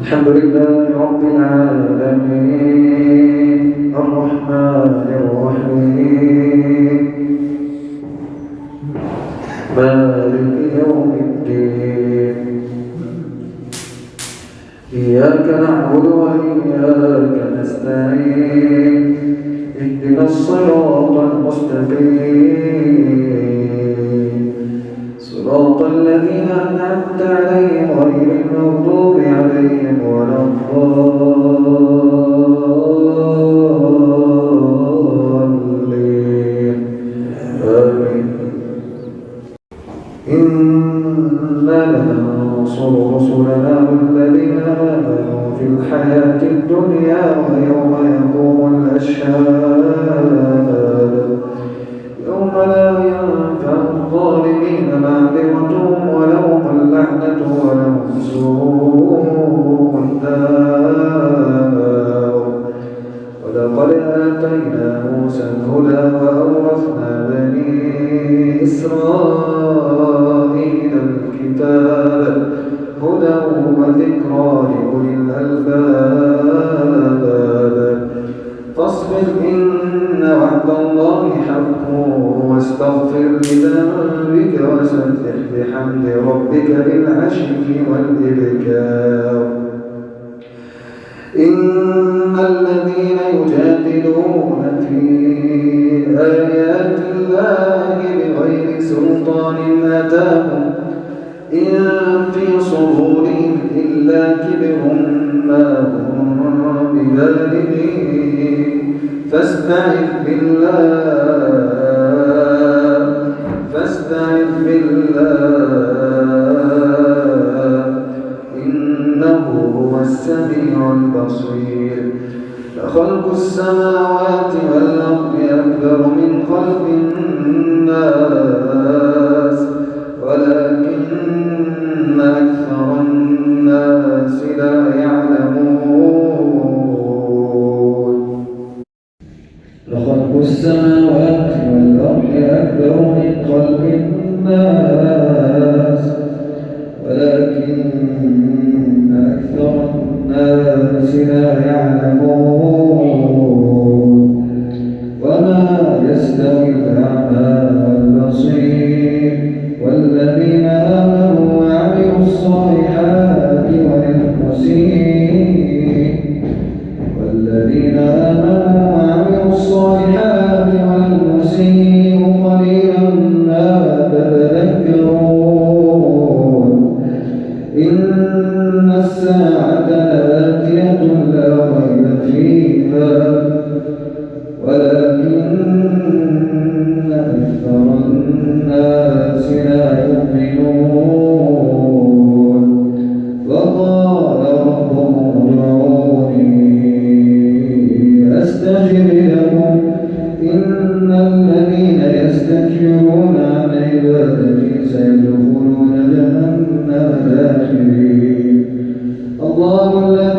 الحمد لله رب العالمين الرحمن الرحيم مالك يوم الدين إياك نعبد وإياك نستعين اهدنا الصراط المستقيم صراط الذين أنعمت عليهم غير المغضوب عليهم ولا الضالين آمين. إنا لننصر رسلنا والذين آمنوا في الحياة الدنيا ويوم يقوم الأشهاد يوم لا ينفع الظالمين معذرتهم ولهم اللعنة ولهم سوء الدار. ولقد آتينا موسى الهدى وأورثنا بني إسرائيل الكتاب هدى وذكرى لأولي الألباب. فاصبر إن وعد الله حق واستغفر لذنبك وسبح بحمد ربك بالعشي والإبكار. إن الذين يجادلون في آيات الله بغير سلطان أتاهم إن في صدورهم إلا كبر ما هم ببالغيه فاستعذ بالله إنه هو السميع البصير. لخلق السماوات والأرض أكبر من خلق الناس ولكن أكثر الناس لا يعلمون. لخلق السماوات والأرض أكبر من خلق الناس ولكن أكثر الناس لا يعلمون. وما يستوي الأعمى والبصير والذين آمنوا وعملوا الصالحات والمسيء قليلا ما تذكرون. إن الساعة آتية لا ريب فيها ولكن أكثر الناس لا يؤمنون. وقال ربهم ادعوني أستجب لكم إن الذين يستكبرون عن عبادتي سيدخلون جهنم داخرين. الله الذي